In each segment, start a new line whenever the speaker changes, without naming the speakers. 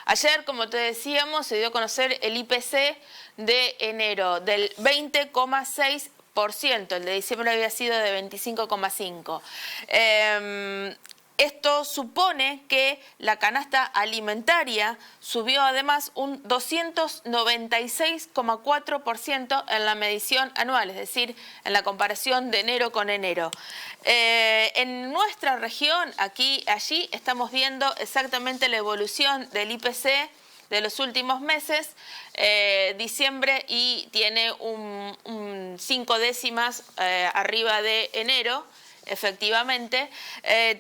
Ayer, como te decíamos, se dio a conocer el IPC de enero del 20,6%. El de diciembre había sido de 25,5%. Esto supone que la canasta alimentaria subió además un 296,4% en la medición anual, es decir, en la comparación de enero con enero. En nuestra región, allí estamos viendo exactamente la evolución del IPC de los últimos meses, diciembre, y tiene un 5 décimas arriba de enero. Efectivamente,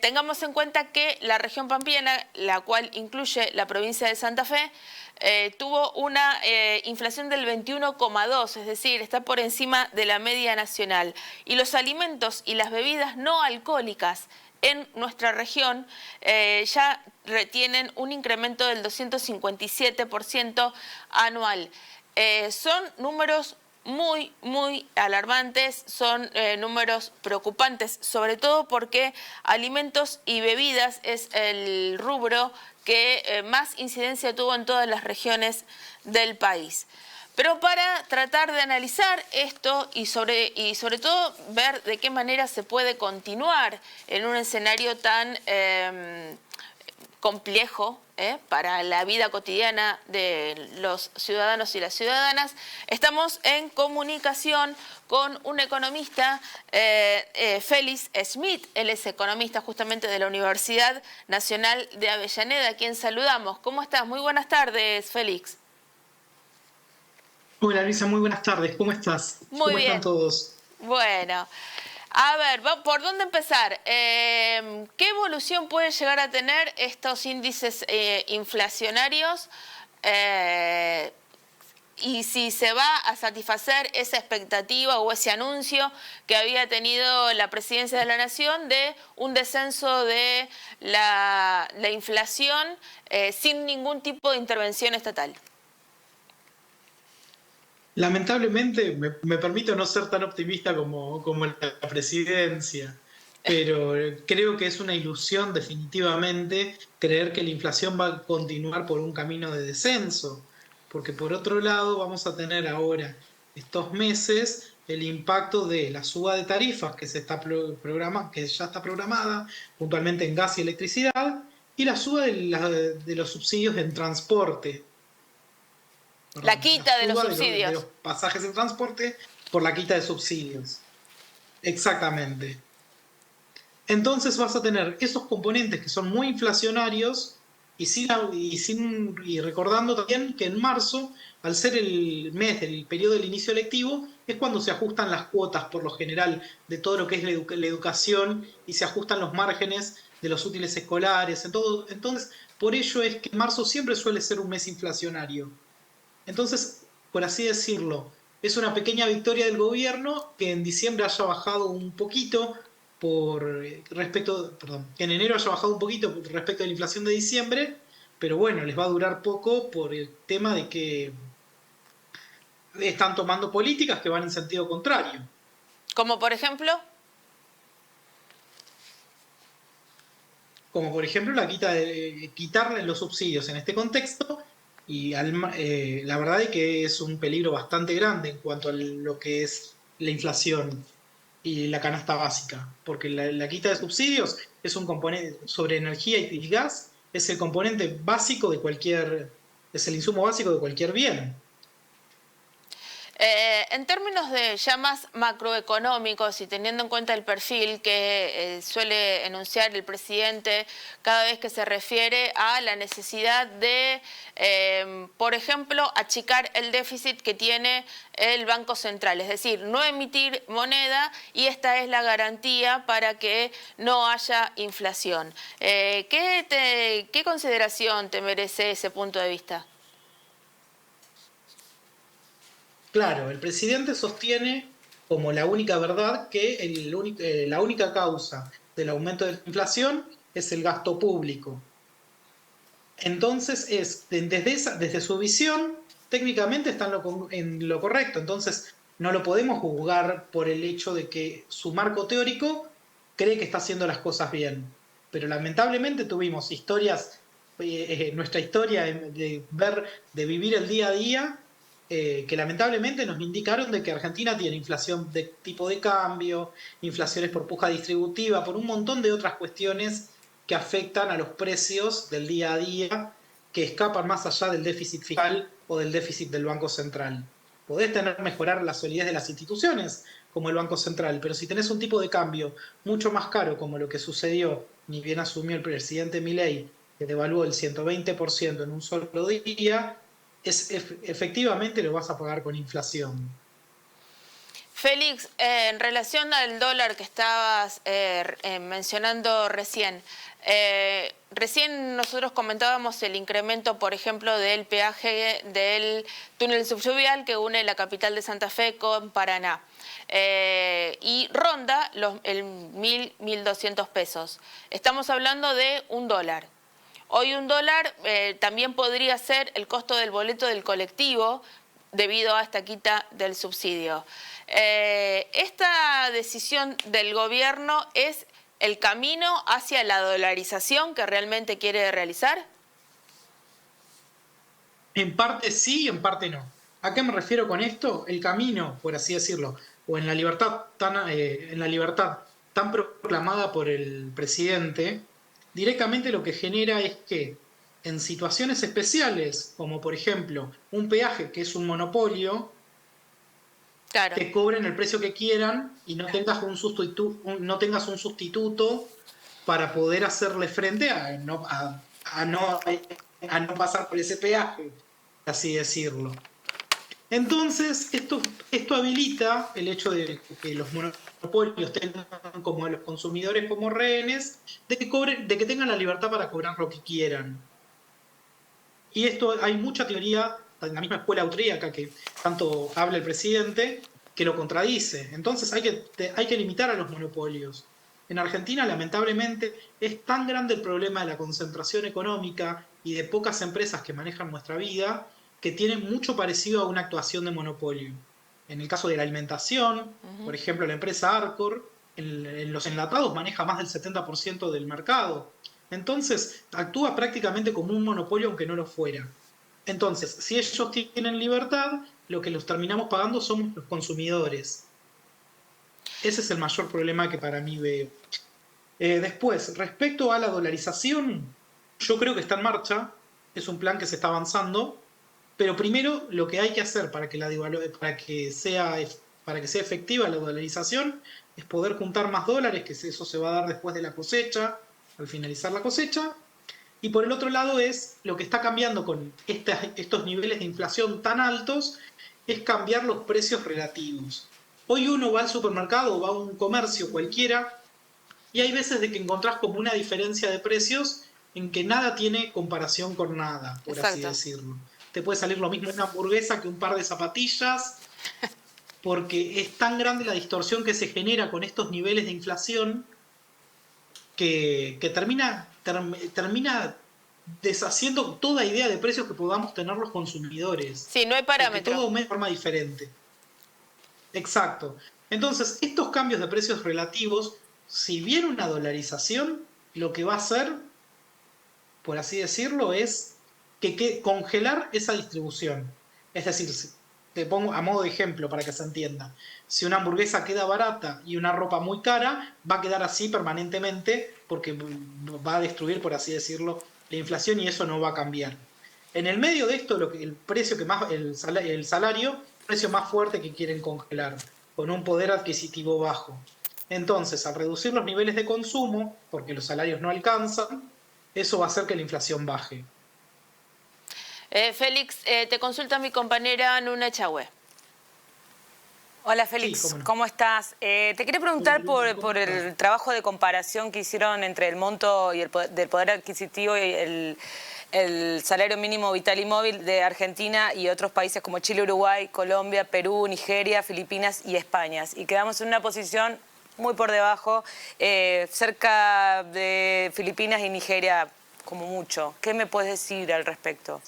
tengamos en cuenta que la región pampeana, la cual incluye la provincia de Santa Fe, tuvo una inflación del 21,2, es decir, está por encima de la media nacional. Y los alimentos y las bebidas no alcohólicas en nuestra región ya tienen un incremento del 257% anual. Son números muy alarmantes, son números preocupantes, sobre todo porque alimentos y bebidas es el rubro que más incidencia tuvo en todas las regiones del país. Pero para tratar de analizar esto y sobre todo ver de qué manera se puede continuar en un escenario tan complejo para la vida cotidiana de los ciudadanos y las ciudadanas, estamos en comunicación con un economista, Félix Smith. Él es economista justamente de la Universidad Nacional de Avellaneda, a quien saludamos. ¿Cómo estás? Muy buenas tardes, Félix.
Hola Luisa, muy buenas tardes, ¿cómo estás?
Muy
¿Cómo están
bien.
todos?
Bueno, a ver, ¿por dónde empezar? ¿Qué evolución puede llegar a tener estos índices inflacionarios? Y si se va a satisfacer esa expectativa o ese anuncio que había tenido la Presidencia de la Nación de un descenso de la inflación sin ningún tipo de intervención estatal.
Lamentablemente, me permito no ser tan optimista como la presidencia, pero creo que es una ilusión definitivamente creer que la inflación va a continuar por un camino de descenso, porque por otro lado vamos a tener ahora, estos meses, el impacto de la suba de tarifas que que ya está programada, puntualmente en gas y electricidad, y la suba de los subsidios en transporte.
La
Perdón, la
quita de los
suba de los
subsidios.
pasajes en transporte por la quita de subsidios. Exactamente. Entonces vas a tener esos componentes que son muy inflacionarios y recordando también que en marzo, al ser el mes del periodo del inicio lectivo, es cuando se ajustan las cuotas por lo general de todo lo que es la educación y se ajustan los márgenes de los útiles escolares. Entonces, por ello es que marzo siempre suele ser un mes inflacionario. Entonces, por así decirlo, es una pequeña victoria del gobierno que en diciembre haya bajado un poquito que en enero haya bajado un poquito respecto a la inflación de diciembre, pero bueno, les va a durar poco por el tema de que están tomando políticas que van en sentido contrario.
Como por ejemplo,
Como por ejemplo quitarle los subsidios en este contexto, y la verdad es que es un peligro bastante grande en cuanto a lo que es la inflación y la canasta básica, porque la quita de subsidios es un componente sobre energía y gas, es el componente básico es el insumo básico de cualquier bien.
en términos de ya más macroeconómicos y teniendo en cuenta el perfil que suele enunciar el presidente cada vez que se refiere a la necesidad de, por ejemplo, achicar el déficit que tiene el Banco Central, es decir, no emitir moneda, y esta es la garantía para que no haya inflación. ¿Qué consideración te merece ese punto de vista?
Claro, el presidente sostiene como la única verdad que la única causa del aumento de la inflación es el gasto público. Entonces, desde su visión, técnicamente está en lo correcto. Entonces, no lo podemos juzgar por el hecho de que su marco teórico cree que está haciendo las cosas bien. Pero lamentablemente tuvimos historias nuestra historia de vivir el día a día, que lamentablemente nos indicaron de que Argentina tiene inflación de tipo de cambio, inflaciones por puja distributiva, por un montón de otras cuestiones que afectan a los precios del día a día, que escapan más allá del déficit fiscal o del déficit del Banco Central. Podés mejorar la solidez de las instituciones, como el Banco Central, pero si tenés un tipo de cambio mucho más caro, como lo que sucedió, ni bien asumió el presidente Milei, que devaluó el 120% en un solo día, efectivamente lo vas a pagar con inflación.
Félix, en relación al dólar que estabas mencionando recién, recién nosotros comentábamos el incremento, por ejemplo, del peaje del túnel subfluvial que une la capital de Santa Fe con Paraná. Y ronda el 1.200 pesos. Estamos hablando de $1. Hoy $1 también podría ser el costo del boleto del colectivo debido a esta quita del subsidio. ¿Esta decisión del gobierno es el camino hacia la dolarización que realmente quiere realizar?
En parte sí, en parte no. ¿A qué me refiero con esto? El camino, por así decirlo, o en la libertad tan proclamada por el presidente, directamente lo que genera es que en situaciones especiales, como por ejemplo un peaje que es un monopolio,
claro,
te cobren el precio que quieran y no tengas un sustituto para poder hacerle frente a no pasar por ese peaje, así decirlo. Entonces, esto habilita el hecho de que los monopolios tengan como a los consumidores como rehenes, de que tengan la libertad para cobrar lo que quieran. Y esto hay mucha teoría en la misma escuela austríaca que tanto habla el presidente, que lo contradice. Entonces hay que limitar a los monopolios. En Argentina, lamentablemente, es tan grande el problema de la concentración económica y de pocas empresas que manejan nuestra vida, que tiene mucho parecido a una actuación de monopolio. En el caso de la alimentación, por ejemplo, la empresa Arcor, en los enlatados maneja más del 70% del mercado. Entonces, actúa prácticamente como un monopolio aunque no lo fuera. Entonces, si ellos tienen libertad, lo que los terminamos pagando somos los consumidores. Ese es el mayor problema que para mí veo. Después, respecto a la dolarización, yo creo que está en marcha, es un plan que se está avanzando, pero primero lo que hay que hacer para que sea efectiva la dolarización es poder juntar más dólares, que eso se va a dar después de la cosecha, al finalizar la cosecha. Y por el otro lado es lo que está cambiando con estos niveles de inflación tan altos, es cambiar los precios relativos. Hoy uno va al supermercado o va a un comercio cualquiera y hay veces de que encontrás como una diferencia de precios en que nada tiene comparación con nada, por así decirlo. Te puede salir lo mismo una hamburguesa que un par de zapatillas, porque es tan grande la distorsión que se genera con estos niveles de inflación que termina deshaciendo toda idea de precios que podamos tener los consumidores.
Sí, no hay parámetro.
Todo aumenta de forma diferente. Exacto. Entonces, estos cambios de precios relativos, si viene una dolarización, lo que va a hacer, por así decirlo, es que congelar esa distribución. Es decir, te pongo a modo de ejemplo para que se entienda. Si una hamburguesa queda barata y una ropa muy cara, va a quedar así permanentemente porque va a destruir, por así decirlo, la inflación y eso no va a cambiar. En el medio de esto, el salario, el precio más fuerte que quieren congelar, con un poder adquisitivo bajo. Entonces, al reducir los niveles de consumo, porque los salarios no alcanzan, eso va a hacer que la inflación baje.
Félix, te consulta mi compañera Nuna Echagüe.
Hola Félix, sí, ¿cómo estás? Te quería preguntar por el trabajo de comparación que hicieron entre el monto y del poder adquisitivo y el salario mínimo vital y móvil de Argentina y otros países como Chile, Uruguay, Colombia, Perú, Nigeria, Filipinas y España. Y quedamos en una posición muy por debajo, cerca de Filipinas y Nigeria como mucho. ¿Qué me puedes decir al respecto?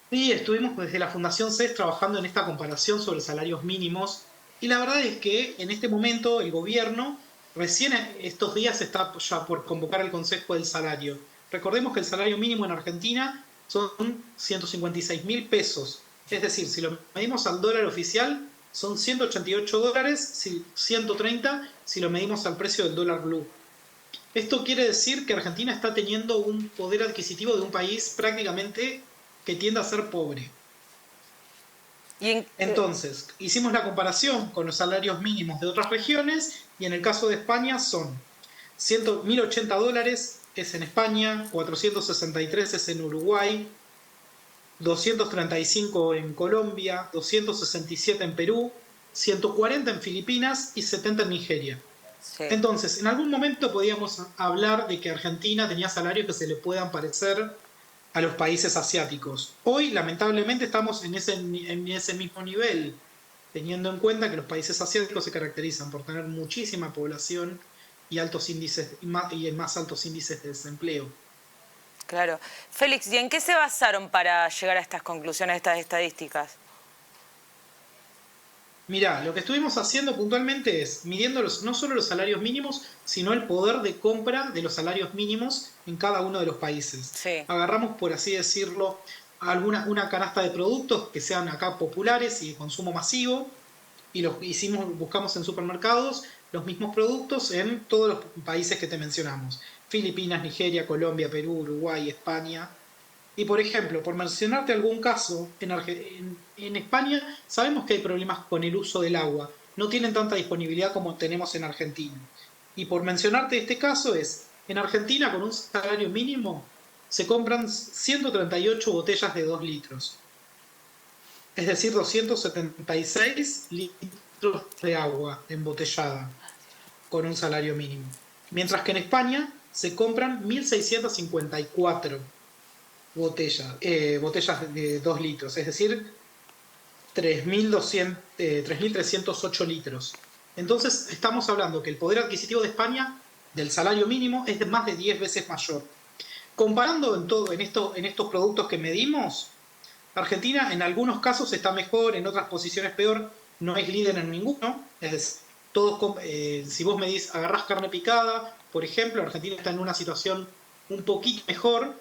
Sí, estuvimos desde la Fundación CES trabajando en esta comparación sobre salarios mínimos y la verdad es que en este momento el gobierno recién estos días está ya por convocar el Consejo del Salario. Recordemos que el salario mínimo en Argentina son 156.000 pesos. Es decir, si lo medimos al dólar oficial, son 188 dólares, 130 si lo medimos al precio del dólar blue. Esto quiere decir que Argentina está teniendo un poder adquisitivo de un país prácticamente que tiende a ser pobre. Entonces, hicimos la comparación con los salarios mínimos de otras regiones y en el caso de España son 1.080 dólares es en España, 463 es en Uruguay, 235 en Colombia, 267 en Perú, 140 en Filipinas y 70 en Nigeria. Sí. Entonces, en algún momento podíamos hablar de que Argentina tenía salarios que se le puedan parecer a los países asiáticos. Hoy, lamentablemente, estamos en ese mismo nivel, teniendo en cuenta que los países asiáticos se caracterizan por tener muchísima población y altos índices y más altos índices de desempleo.
Claro. Félix, ¿y en qué se basaron para llegar a estas conclusiones, a estas estadísticas?
Mirá, lo que estuvimos haciendo puntualmente es midiendo no solo los salarios mínimos, sino el poder de compra de los salarios mínimos en cada uno de los países. Sí. Agarramos, por así decirlo, una canasta de productos que sean acá populares y de consumo masivo, y buscamos en supermercados los mismos productos en todos los países que te mencionamos. Filipinas, Nigeria, Colombia, Perú, Uruguay, España. Y por ejemplo, por mencionarte algún caso, en España sabemos que hay problemas con el uso del agua. No tienen tanta disponibilidad como tenemos en Argentina. Y por mencionarte este caso en Argentina con un salario mínimo se compran 138 botellas de 2 litros. Es decir, 276 litros de agua embotellada con un salario mínimo. Mientras que en España se compran 1.654 botellas de 2 litros, es decir, 3.308 litros. Entonces estamos hablando que el poder adquisitivo de España del salario mínimo es de más de 10 veces mayor. Comparando en estos productos que medimos, Argentina en algunos casos está mejor, en otras posiciones peor, no es líder en ninguno. Es decir, si vos agarrás carne picada, por ejemplo, Argentina está en una situación un poquito mejor,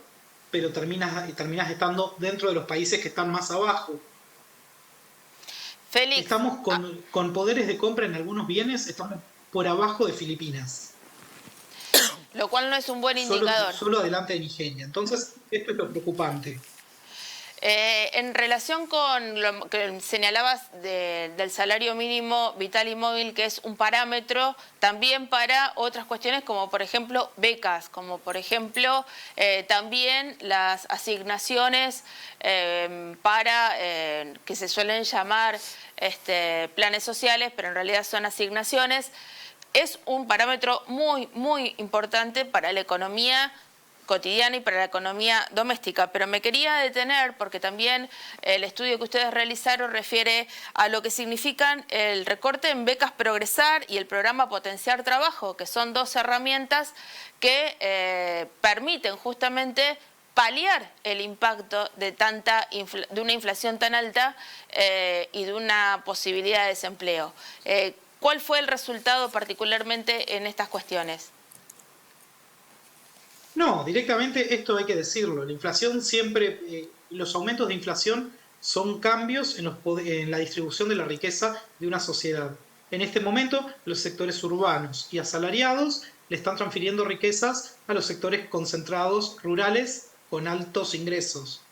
pero terminás estando dentro de los países que están más abajo.
Félix,
estamos con poderes de compra en algunos bienes, estamos por abajo de Filipinas.
Lo cual no es un buen indicador.
Solo adelante de Nigeria. Entonces, esto es lo preocupante.
En relación con lo que señalabas del salario mínimo vital y móvil, que es un parámetro también para otras cuestiones como por ejemplo becas, como por ejemplo también las asignaciones para que se suelen llamar planes sociales, pero en realidad son asignaciones. Es un parámetro muy, muy importante para la economía cotidiana y para la economía doméstica, pero me quería detener porque también el estudio que ustedes realizaron refiere a lo que significan el recorte en becas Progresar y el programa Potenciar Trabajo, que son dos herramientas que permiten justamente paliar el impacto de una inflación tan alta y de una posibilidad de desempleo. ¿Cuál fue el resultado particularmente en estas cuestiones?
No, directamente esto hay que decirlo. La inflación siempre, los aumentos de inflación son cambios en la distribución de la riqueza de una sociedad. En este momento, los sectores urbanos y asalariados le están transfiriendo riquezas a los sectores concentrados rurales con altos ingresos.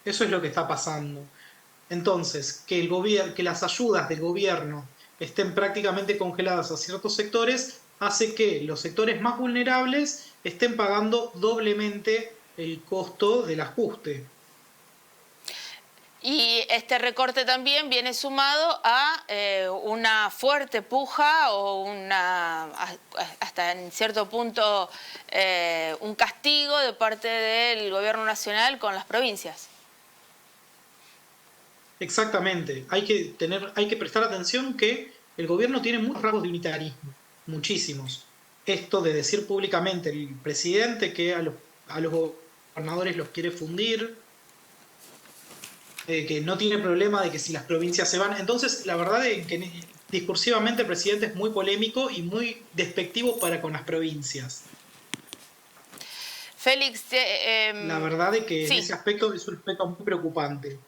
Eso es lo que está pasando. Entonces, que las ayudas del gobierno estén prácticamente congeladas a ciertos sectores hace que los sectores más vulnerables estén pagando doblemente el costo del ajuste.
Y este recorte también viene sumado a una fuerte puja o hasta en cierto punto un castigo de parte del gobierno nacional con las provincias.
Exactamente. Hay que prestar atención que el gobierno tiene muchos rasgos de unitarismo, muchísimos. Esto de decir públicamente el presidente que a los gobernadores los quiere fundir, que no tiene problema de que si las provincias se van. Entonces, la verdad es que discursivamente el presidente es muy polémico y muy despectivo para con las provincias.
Félix,
la verdad es que
sí.
en ese aspecto es un aspecto muy preocupante.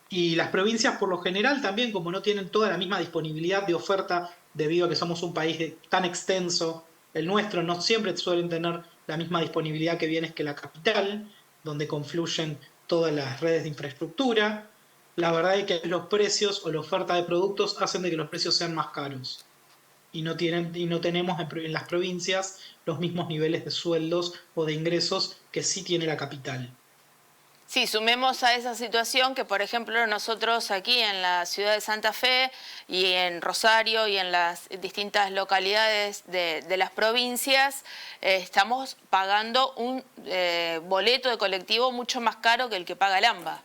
Y las provincias por lo general también, como no tienen toda la misma disponibilidad de oferta, debido a que somos un país tan extenso, el nuestro no siempre suelen tener la misma disponibilidad que vienes que la capital, donde confluyen todas las redes de infraestructura. La verdad es que los precios o la oferta de productos hacen de que los precios sean más caros. Y no tenemos en las provincias los mismos niveles de sueldos o de ingresos que sí tiene la capital.
Sí, sumemos a esa situación que, por ejemplo, nosotros aquí en la ciudad de Santa Fe y en Rosario y en las distintas localidades de las provincias, estamos pagando un boleto de colectivo mucho más caro que el que paga el AMBA.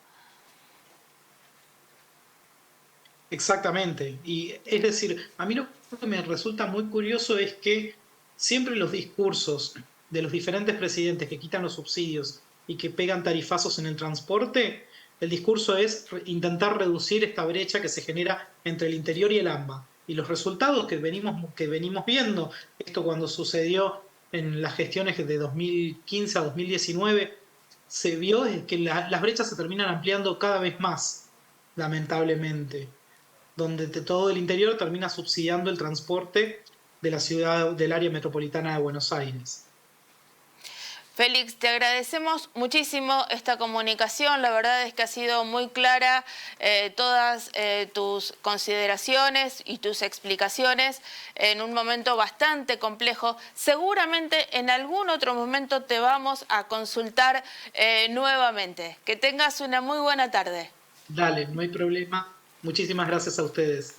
Exactamente. Y es decir, a mí lo que me resulta muy curioso es que siempre los discursos de los diferentes presidentes que quitan los subsidios y que pegan tarifazos en el transporte, el discurso es intentar reducir esta brecha que se genera entre el interior y el AMBA. Y los resultados que venimos viendo, esto cuando sucedió en las gestiones de 2015 a 2019, se vio que las brechas se terminan ampliando cada vez más, lamentablemente, donde todo el interior termina subsidiando el transporte de la ciudad, del área metropolitana de Buenos Aires.
Félix, te agradecemos muchísimo esta comunicación, la verdad es que ha sido muy clara todas tus consideraciones y tus explicaciones en un momento bastante complejo. Seguramente en algún otro momento te vamos a consultar nuevamente. Que tengas una muy buena tarde.
Dale, no hay problema. Muchísimas gracias a ustedes.